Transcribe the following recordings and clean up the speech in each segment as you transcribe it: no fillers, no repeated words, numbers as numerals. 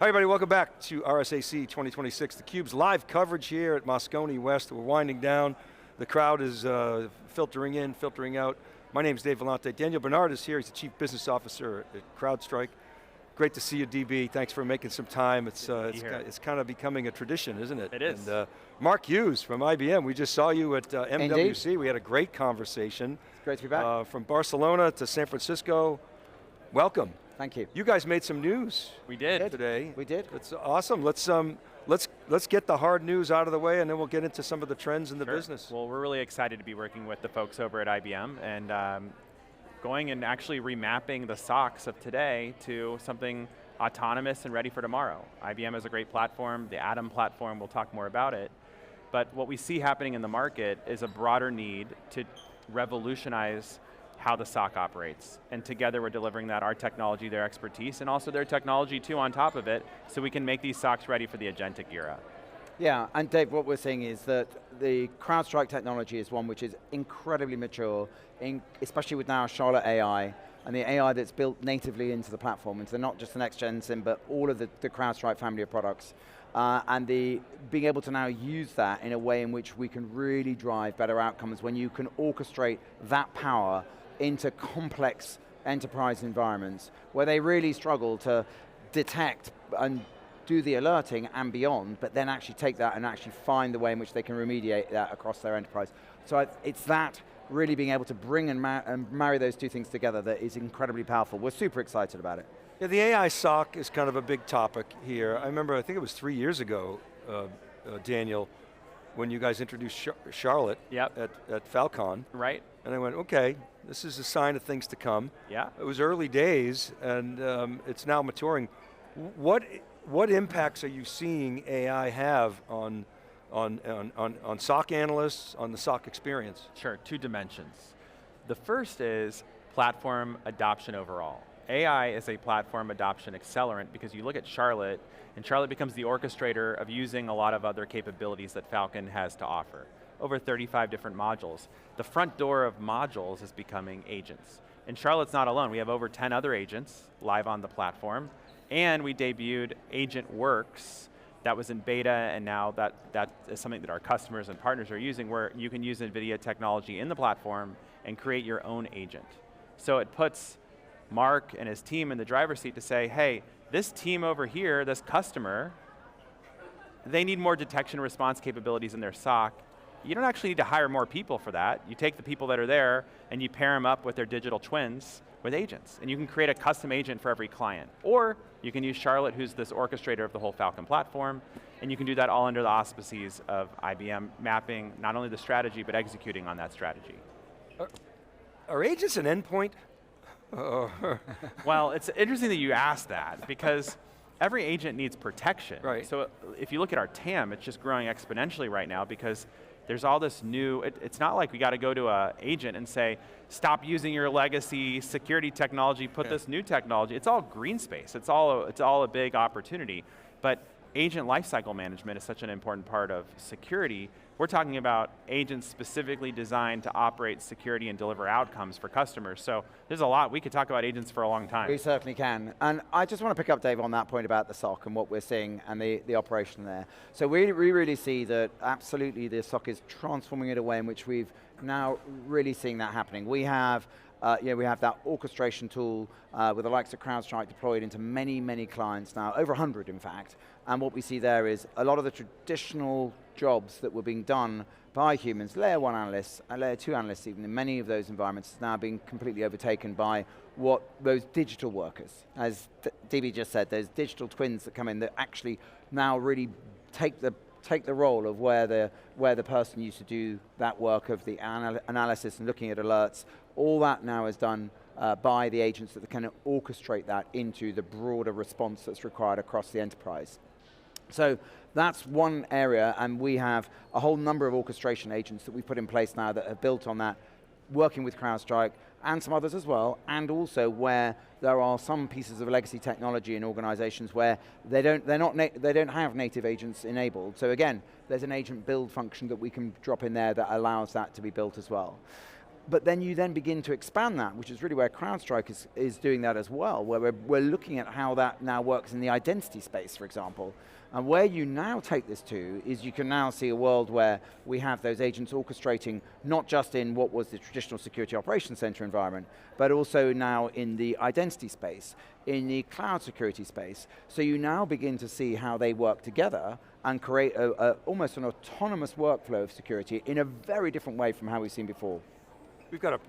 Hi everybody, welcome back to RSAC 2026. theCUBE's live coverage here at Moscone West. We're winding down. The crowd is filtering in, filtering out. My name's Dave Vellante. Daniel Bernard is here. He's the Chief Business Officer at Crowdstrike. Great to see you, DB. Thanks for making some time. It's kind of becoming a tradition, isn't it? It is. And Mark Hughes from IBM. We just saw you at MWC. Indeed. We had a great conversation. It's great to be back. From Barcelona to San Francisco. Welcome. Thank you. You guys made some news. We did. Today. We did. That's awesome. Let's get the hard news out of the way and then we'll get into some of the trends in the business. Well, we're really excited to be working with the folks over at IBM and going and actually remapping the SOCs of today to something autonomous and ready for tomorrow. IBM has a great platform, the Atom platform, we'll talk more about it. But what we see happening in the market is a broader need to revolutionize how the SOC operates. And together we're delivering that, our technology, their expertise, and also their technology too on top of it, so we can make these SOCs ready for the agentic era. Yeah, and Dave, what we're seeing is that the Crowdstrike technology is one which is incredibly mature, especially with now Charlotte AI, and the AI that's built natively into the platform, into not just the next gen SIM, but all of the Crowdstrike family of products. And being able to now use that in a way in which we can really drive better outcomes when you can orchestrate that power into complex enterprise environments where they really struggle to detect and do the alerting and beyond, but then actually take that and actually find the way in which they can remediate that across their enterprise. So it's that really being able to bring and marry those two things together that is incredibly powerful. We're super excited about it. Yeah, the AI SOC is kind of a big topic here. I remember, I think it was 3 years ago, Daniel, when you guys introduced Charlotte at Falcon. Right. And I went, okay, this is a sign of things to come. Yeah. It was early days, and it's now maturing. What impacts are you seeing AI have on SOC analysts, on the SOC experience? Sure, 2 dimensions. The first is platform adoption overall. AI is a platform adoption accelerant because you look at Charlotte, and Charlotte becomes the orchestrator of using a lot of other capabilities that Falcon has to offer. Over 35 different modules. The front door of modules is becoming agents. And Charlotte's not alone. We have over 10 other agents live on the platform, and we debuted Agent Works that was in beta, and now that is something that our customers and partners are using, where you can use NVIDIA technology in the platform and create your own agent. So it puts Mark and his team in the driver's seat to say, hey, this team over here, this customer, they need more detection and response capabilities in their SOC. You don't actually need to hire more people for that. You take the people that are there and you pair them up with their digital twins with agents. And you can create a custom agent for every client. Or you can use Charlotte, who's this orchestrator of the whole Falcon platform, and you can do that all under the auspices of IBM mapping not only the strategy, but executing on that strategy. Are agents an endpoint? Well, it's interesting that you asked that, because every agent needs protection. Right. So if you look at our TAM, it's just growing exponentially right now because there's all this new, it's not like we got to go to an agent and say, stop using your legacy security technology, put this new technology. It's all green space. It's all a big opportunity. But agent lifecycle management is such an important part of security. We're talking about agents specifically designed to operate security and deliver outcomes for customers. So there's a lot. We could talk about agents for a long time. We certainly can. And I just want to pick up, Dave, on that point about the SOC and what we're seeing and the operation there. So we really see that absolutely the SOC is transforming in a way in which we've now really seeing that happening. We have we have that orchestration tool with the likes of Crowdstrike deployed into many clients now, over 100 in fact. And what we see there is a lot of the traditional jobs that were being done by humans, layer 1 analysts, and layer 2 analysts even in many of those environments, is now being completely overtaken by what those digital workers, as DB just said, those digital twins that come in that actually now really take the role of where the person used to do that work of the analysis and looking at alerts. All that now is done by the agents that can orchestrate that into the broader response that's required across the enterprise. So that's one area, and we have a whole number of orchestration agents that we've put in place now that are built on that, working with Crowdstrike and some others as well, and also where there are some pieces of legacy technology in organizations where they don't have native agents enabled. So again, there's an agent build function that we can drop in there that allows that to be built as well. But then you then begin to expand that, which is really where Crowdstrike is doing that as well, where we're looking at how that now works in the identity space, for example. And where you now take this to is you can now see a world where we have those agents orchestrating not just in what was the traditional security operations center environment, but also now in the identity space, in the cloud security space. So you now begin to see how they work together and create almost an autonomous workflow of security in a very different way from how we've seen before. We've got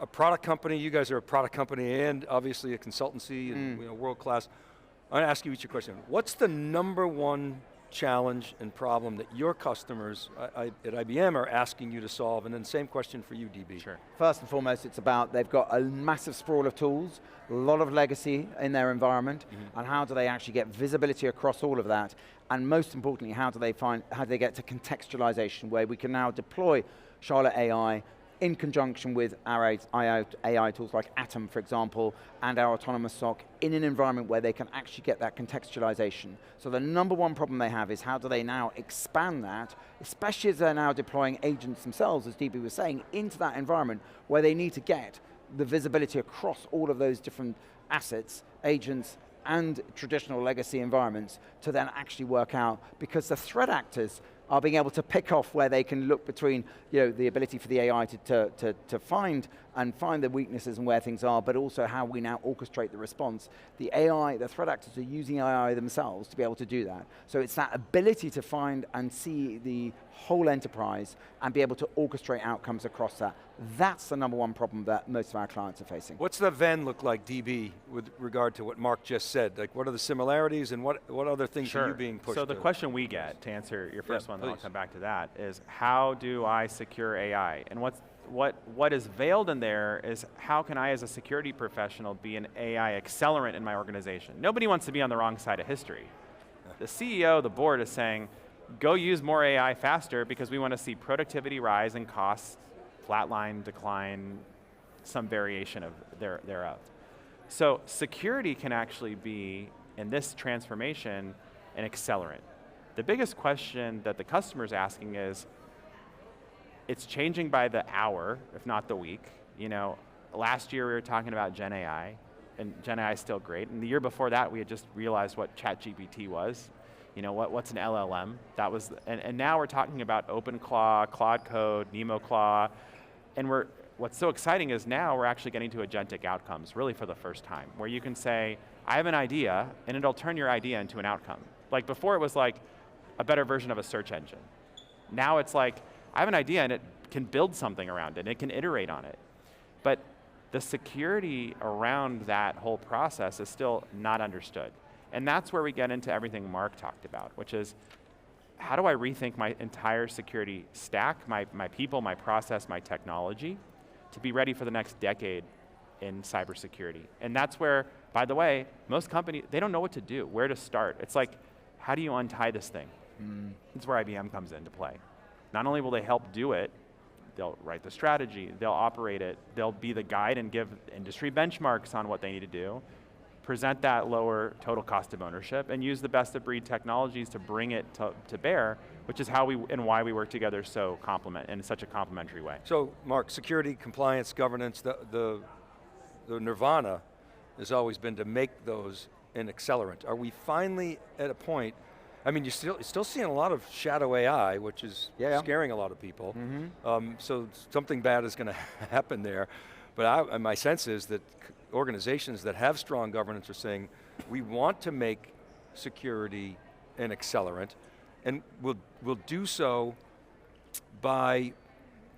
a product company, you guys are a product company and obviously a consultancy and world class. I'm going to ask you each a question. What's the #1 challenge and problem that your customers at IBM are asking you to solve? And then same question for you, DB. Sure. First and foremost, it's about they've got a massive sprawl of tools, a lot of legacy in their environment, and how do they actually get visibility across all of that? And most importantly, how do they get to contextualization where we can now deploy Charlotte AI in conjunction with our AI tools like Atom, for example, and our autonomous SOC in an environment where they can actually get that contextualization. So the #1 problem they have is how do they now expand that, especially as they're now deploying agents themselves, as DB was saying, into that environment where they need to get the visibility across all of those different assets, agents, and traditional legacy environments to then actually work out, because the threat actors are being able to pick off where they can look between the ability for the AI to find the weaknesses and where things are, but also how we now orchestrate the response. The AI, the threat actors are using AI themselves to be able to do that. So it's that ability to find and see the whole enterprise and be able to orchestrate outcomes across that. That's the #1 problem that most of our clients are facing. What's the Venn look like, DB, with regard to what Mark just said? Like, what are the similarities and what other things are you being pushed So the to? question we get, to answer your first one, then I'll please. come back to that, is how do I secure AI? And what is veiled in there is how can I as a security professional be an AI accelerant in my organization? Nobody wants to be on the wrong side of history. The CEO, the board is saying, go use more AI faster because we want to see productivity rise and costs flatline, decline, some variation of thereof. So security can actually be, in this transformation, an accelerant. The biggest question that the customer's asking is, it's changing by the hour, if not the week. Last year we were talking about Gen AI, and Gen AI is still great. And the year before that, we had just realized what ChatGPT was. What's an LLM? That was, and now we're talking about OpenClaw, Claude Code, NemoClaw, and what's so exciting is now we're actually getting to agentic outcomes, really for the first time, where you can say, I have an idea, and it'll turn your idea into an outcome. Like before it was like a better version of a search engine. Now it's like, I have an idea and it can build something around it, and it can iterate on it. But the security around that whole process is still not understood. And that's where we get into everything Mark talked about, which is, how do I rethink my entire security stack, my people, my process, my technology, to be ready for the next decade in cybersecurity? And that's where, by the way, most companies, they don't know what to do, where to start. It's like, how do you untie this thing? That's where IBM comes into play. Not only will they help do it, they'll write the strategy, they'll operate it, they'll be the guide and give industry benchmarks on what they need to do, present that lower total cost of ownership, and use the best of breed technologies to bring it to bear, which is how and why we work together in such a complementary way. So, Mark, security, compliance, governance, the nirvana has always been to make those an accelerant. Are we finally at a point, I mean, you're still seeing a lot of shadow AI, which is scaring a lot of people. So something bad is going to happen there. But my sense is that organizations that have strong governance are saying, we want to make security an accelerant, and we'll do so by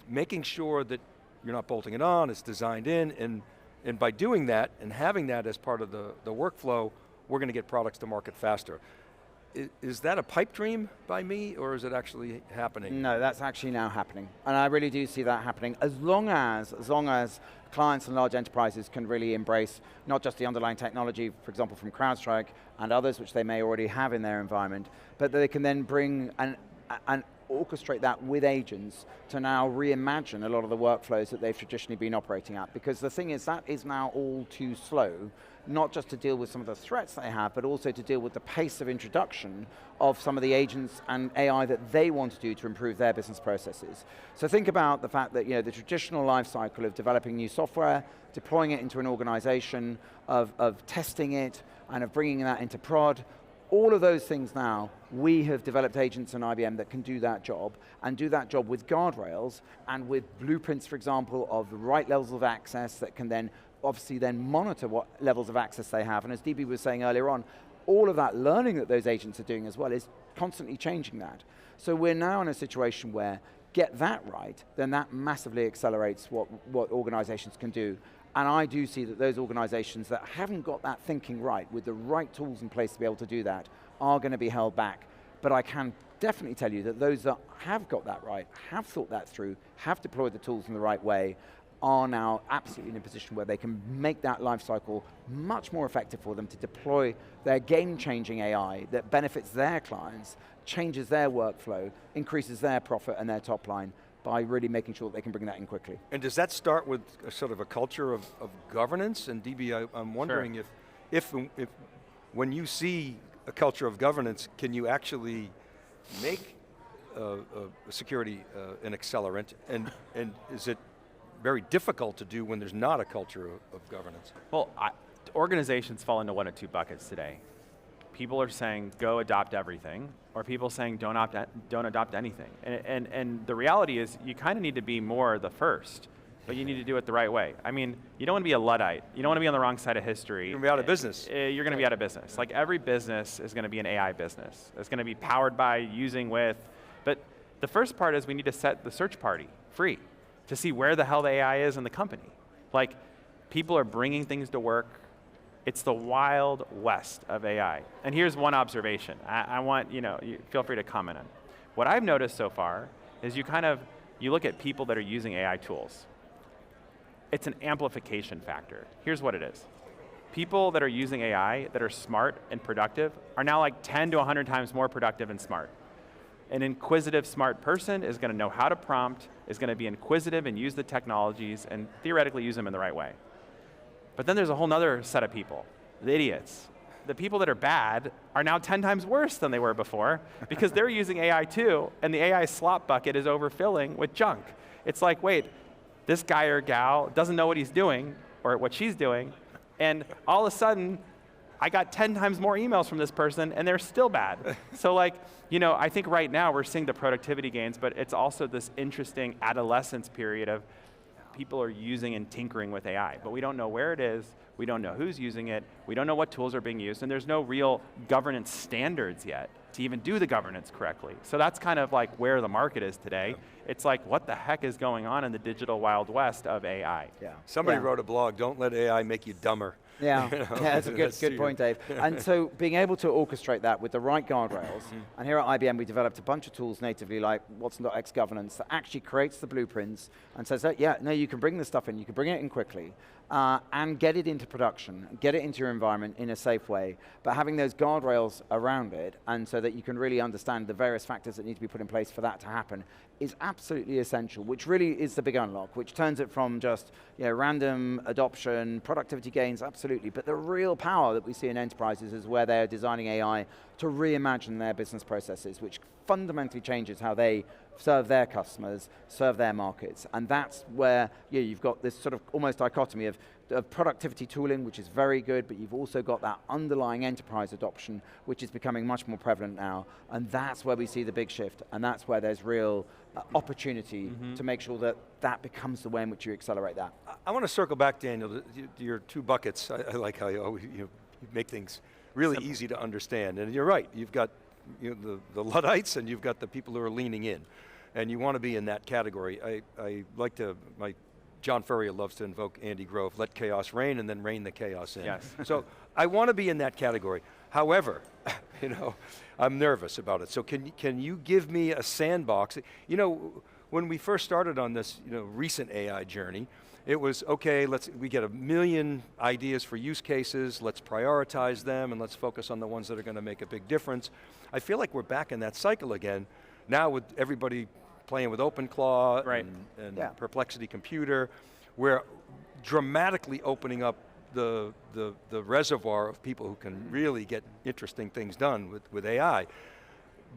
making sure that you're not bolting it on, it's designed in, and by doing that and having that as part of the workflow, we're going to get products to market faster. Is that a pipe dream by me, or is it actually happening? No, that's actually now happening. And I really do see that happening, as long as clients and large enterprises can really embrace not just the underlying technology, for example, from Crowdstrike and others, which they may already have in their environment, but they can then bring orchestrate that with agents to now reimagine a lot of the workflows that they've traditionally been operating at. Because the thing is, that is now all too slow, not just to deal with some of the threats they have, but also to deal with the pace of introduction of some of the agents and AI that they want to do to improve their business processes. So think about the fact that the traditional life cycle of developing new software, deploying it into an organization, of testing it, and of bringing that into prod. All of those things now, we have developed agents in IBM that can do that job, and do that job with guardrails, and with blueprints, for example, of the right levels of access that can then obviously then monitor what levels of access they have. And as DB was saying earlier on, all of that learning that those agents are doing as well is constantly changing that. So we're now in a situation where, get that right, then that massively accelerates what organizations can do. And I do see that those organizations that haven't got that thinking right, with the right tools in place to be able to do that, are going to be held back. But I can definitely tell you that those that have got that right, have thought that through, have deployed the tools in the right way, are now absolutely in a position where they can make that life cycle much more effective for them to deploy their game-changing AI that benefits their clients, changes their workflow, increases their profit and their top line, by really making sure that they can bring that in quickly. And does that start with a sort of a culture of governance? And DB, I'm wondering if when you see a culture of governance, can you actually make security an accelerant? And is it very difficult to do when there's not a culture of governance? Well, organizations fall into one of two buckets today. People are saying, go adopt everything, or people saying, don't adopt anything. And the reality is, you kind of need to be more the first, but you need to do it the right way. I mean, you don't want to be a Luddite. You don't want to be on the wrong side of history. You're going to be out of business. You're going to be out of business. Like, every business is going to be an AI business. It's going to be powered by, using with, but the first part is we need to set the search party free to see where the hell the AI is in the company. Like, people are bringing things to work. It's the wild west of AI. And here's one observation. I want, you feel free to comment on. What I've noticed so far is you look at people that are using AI tools. It's an amplification factor. Here's what it is. People that are using AI that are smart and productive are now like 10 to 100 times more productive and smart. An inquisitive, smart person is going to know how to prompt, is going to be inquisitive and use the technologies, and theoretically use them in the right way. But then there's a whole other set of people, the idiots. The people that are bad are now 10 times worse than they were before, because they're using AI too, and the AI slop bucket is overfilling with junk. It's like, wait, this guy or gal doesn't know what he's doing, or what she's doing, and all of a sudden, I got 10 times more emails from this person, and they're still bad. So I think right now we're seeing the productivity gains, but it's also this interesting adolescence period of people are using and tinkering with AI, but we don't know where it is, we don't know who's using it, we don't know what tools are being used, and there's no real governance standards yet to even do the governance correctly. So that's kind of like where the market is today. It's like, what the heck is going on in the digital Wild West of AI? Yeah. Somebody wrote a blog, don't let AI make you dumber. Yeah, that's a good point, Dave. And so being able to orchestrate that with the right guardrails, and here at IBM we developed a bunch of tools natively like Watson.x governance that actually creates the blueprints and says that, you can bring this stuff in, you can bring it in quickly, and get it into production, get it into your environment in a safe way, but having those guardrails around it, and so that you can really understand the various factors that need to be put in place for that to happen, is absolutely essential, which really is the big unlock, which turns it from just random adoption, productivity gains, absolutely, but the real power that we see in enterprises is where they're designing AI to reimagine their business processes, which fundamentally changes how they serve their customers, serve their markets, and that's where you've got this sort of almost dichotomy of productivity tooling, which is very good, but you've also got that underlying enterprise adoption, which is becoming much more prevalent now, and that's where we see the big shift, and that's where there's real opportunity to make sure that that becomes the way in which you accelerate that. I want to circle back, Daniel, to your two buckets. I like how you make things really easy to understand, and you're right, you've got the Luddites and you've got the people who are leaning in, and you want to be in that category. I like to, John Furrier loves to invoke Andy Grove, let chaos reign and then reign the chaos in. Yes. So I want to be in that category. However, I'm nervous about it. So can you give me a sandbox? When we first started on this recent AI journey, it was, okay, we get 1 million ideas for use cases, let's prioritize them and let's focus on the ones that are going to make a big difference. I feel like we're back in that cycle again, Now with everybody playing with OpenClaw Right. and Yeah. Perplexity Computer, we're dramatically opening up the reservoir of people who can really get interesting things done with AI.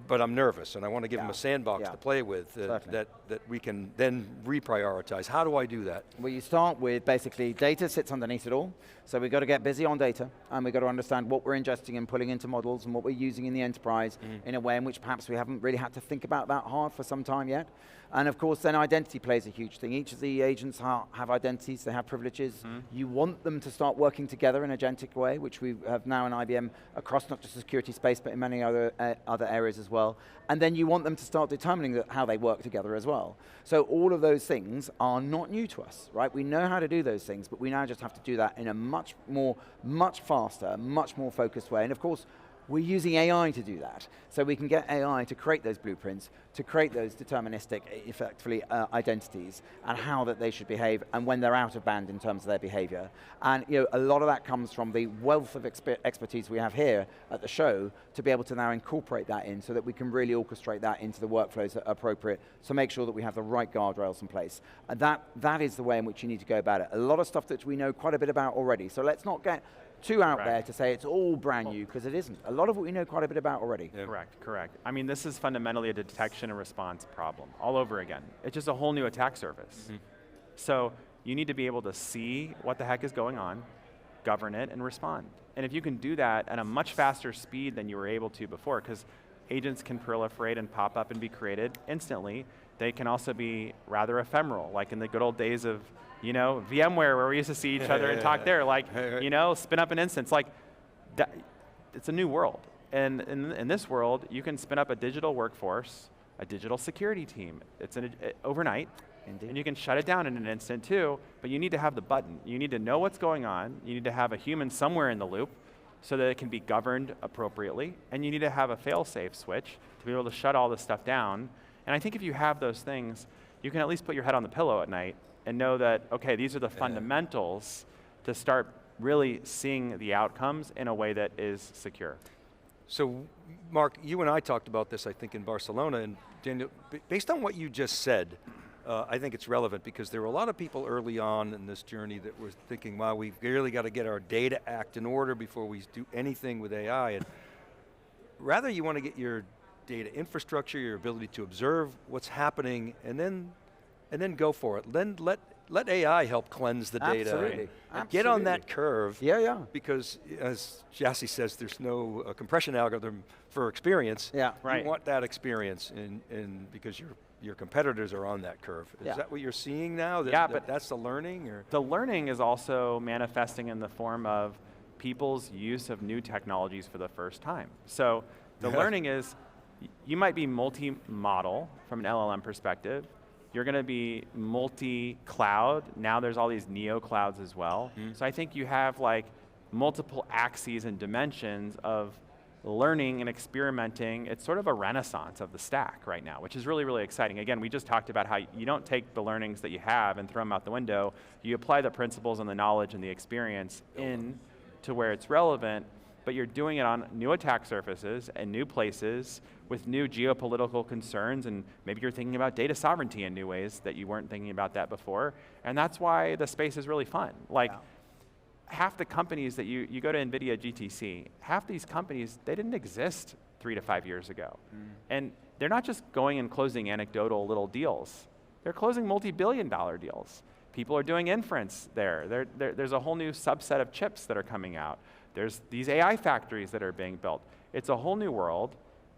But I'm nervous, and I want to give them a sandbox to play with that we can then reprioritize. How do I do that? Well, you start with basically data sits underneath it all. So we've got to get busy on data, and we've got to understand what we're ingesting and pulling into models and what we're using in the enterprise in a way in which perhaps we haven't really had to think about that hard for some time yet. And of course, then identity plays a huge thing. Each of the agents have identities, they have privileges. You want them to start working together in an agentic way, which we have now in IBM across not just the security space, but in many other areas as well. And then you want them to start determining how they work together as well. So all of those things are not new to us, right? We know how to do those things, but we now just have to do that in a much faster, much more focused way. And of course, we're using AI to do that. So we can get AI to create those blueprints, to create those deterministic, effectively, identities, and how that they should behave, and when they're out of band in terms of their behavior. And a lot of that comes from the wealth of expertise we have here at the show to be able to now incorporate that in so that we can really orchestrate that into the workflows that are appropriate, so make sure that we have the right guardrails in place. And that is the way in which you need to go about it. A lot of stuff that we know quite a bit about already, so let's not get too out there to say it's all brand new, because it isn't. A lot of it we know quite a bit about already. Yeah. Correct. I mean, this is fundamentally a detection and response problem, all over again. It's just a whole new attack surface. So you need to be able to see what the heck is going on, govern it, and respond. And if you can do that at a much faster speed than you were able to before, because agents can proliferate and pop up and be created instantly, they can also be rather ephemeral, like in the good old days of VMware, where we used to see each other and talk there, like, spin up an instance. Like, it's a new world. And in this world, you can spin up a digital workforce, a digital security team. It's overnight. Indeed. And you can shut it down in an instant too, but you need to have the button. You need to know what's going on. You need to have a human somewhere in the loop so that it can be governed appropriately. And you need to have a fail-safe switch to be able to shut all this stuff down. And I think if you have those things, you can at least put your head on the pillow at night and know that, okay, these are the fundamentals to start really seeing the outcomes in a way that is secure. So, Mark, you and I talked about this, I think, in Barcelona, and Daniel, based on what you just said, I think it's relevant because there were a lot of people early on in this journey that were thinking, wow, we've really got to get our data act in order before we do anything with AI. And rather you want to get your data infrastructure, your ability to observe what's happening, and then go for it. Then let AI help cleanse the data. Absolutely. Get on that curve. Yeah. Because as Jassy says, there's no compression algorithm for experience. Yeah. Right. You want that experience because your competitors are on that curve. Is that what you're seeing now? But that's the learning? Or? The learning is also manifesting in the form of people's use of new technologies for the first time. So the learning is, you might be multi-model from an LLM perspective. You're going to be multi-cloud. Now there's all these neo-clouds as well. So I think you have like multiple axes and dimensions of learning and experimenting. It's sort of a renaissance of the stack right now, which is really, really exciting. Again, we just talked about how you don't take the learnings that you have and throw them out the window. You apply the principles and the knowledge and the experience in to where it's relevant, but you're doing it on new attack surfaces and new places with new geopolitical concerns, and maybe you're thinking about data sovereignty in new ways that you weren't thinking about that before, and that's why the space is really fun. Like, half the companies that you go to NVIDIA GTC, half these companies, they didn't exist 3 to 5 years ago. And they're not just going and closing anecdotal little deals. They're closing multi-billion-dollar deals. People are doing inference there. There's a whole new subset of chips that are coming out. There's these AI factories that are being built. It's a whole new world,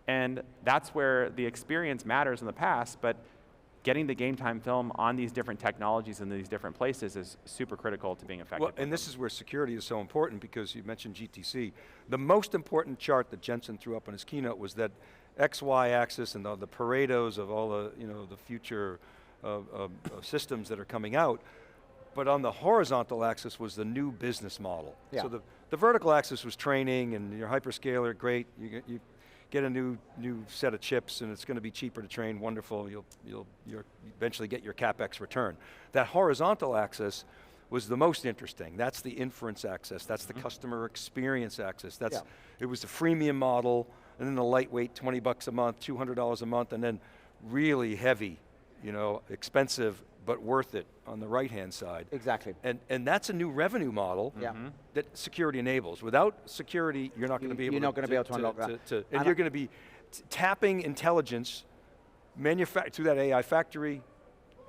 and that's where the experience matters in the past, but getting the game time film on these different technologies in these different places is super critical to being effective. Well, and this is where security is so important, because you mentioned GTC. The most important chart that Jensen threw up in his keynote was that XY axis and the Paretos of all the the future systems that are coming out. But on the horizontal axis was the new business model. Yeah. So the vertical axis was training, and your hyperscaler, great. You get a new set of chips, and it's going to be cheaper to train. Wonderful. You'll eventually get your CapEx return. That horizontal axis was the most interesting. That's the inference axis. That's the customer experience axis. It was the freemium model. and then the lightweight, 20 bucks a month, $200 a month, and then really heavy, expensive, but worth it on the right-hand side. Exactly. And that's a new revenue model that security enables. Without security, you're not going to be able to. You're not going to be able to unlock that. And you're going to be tapping intelligence through that AI factory,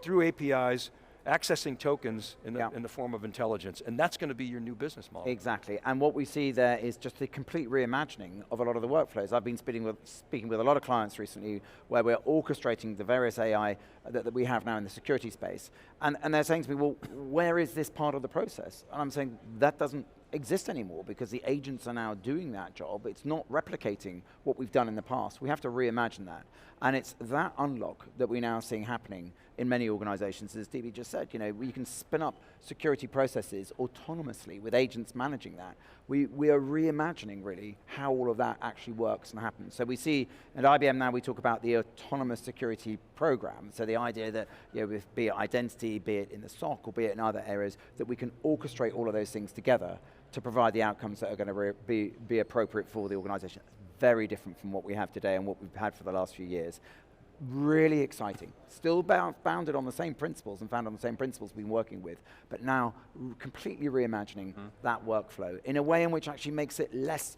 through APIs, accessing tokens in the form of intelligence, and that's going to be your new business model. Exactly, and what we see there is just the complete reimagining of a lot of the workflows. I've been speaking with a lot of clients recently where we're orchestrating the various AI that we have now in the security space, and they're saying to me, well, where is this part of the process? And I'm saying, that doesn't exist anymore because the agents are now doing that job. It's not replicating what we've done in the past. We have to reimagine that. And it's that unlock that we're now seeing happening in many organizations. As DB just said, you can spin up security processes autonomously with agents managing that. We are reimagining really how all of that actually works and happens. So we see at IBM now we talk about the autonomous security program. So the idea that be it identity, be it in the SOC or be it in other areas, that we can orchestrate all of those things together to provide the outcomes that are going to be appropriate for the organization. Very different from what we have today and what we've had for the last few years. Really exciting. Still bounded on the same principles and founded on the same principles we've been working with, but now completely reimagining that workflow in a way in which actually makes it less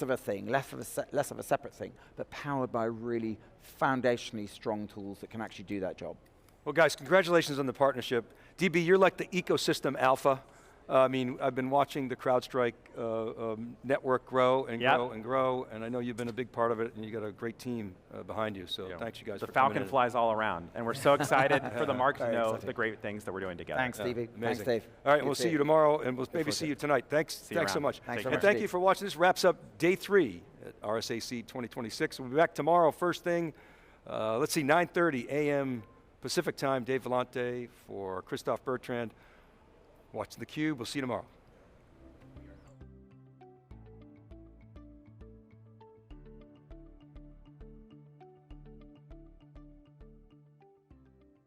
of a thing, less of a separate thing, but powered by really foundationally strong tools that can actually do that job. Well guys, congratulations on the partnership. DB, you're like the ecosystem alpha. I mean, I've been watching the Crowdstrike network grow and grow and grow, and I know you've been a big part of it, and you got a great team behind you, so thanks you guys for coming in. The Falcon flies all around, and we're so excited for the market to know the great things that we're doing together. Thanks, Stevie. Thanks, Dave. All right, we'll see you tomorrow, and we'll maybe see you tonight. Thanks so much. And thank you for watching. This wraps up day 3 at RSAC 2026. We'll be back tomorrow, first thing, let's see, 9:30 a.m. Pacific time. Dave Vellante for Christophe Bertrand. Watching theCUBE, we'll see you tomorrow.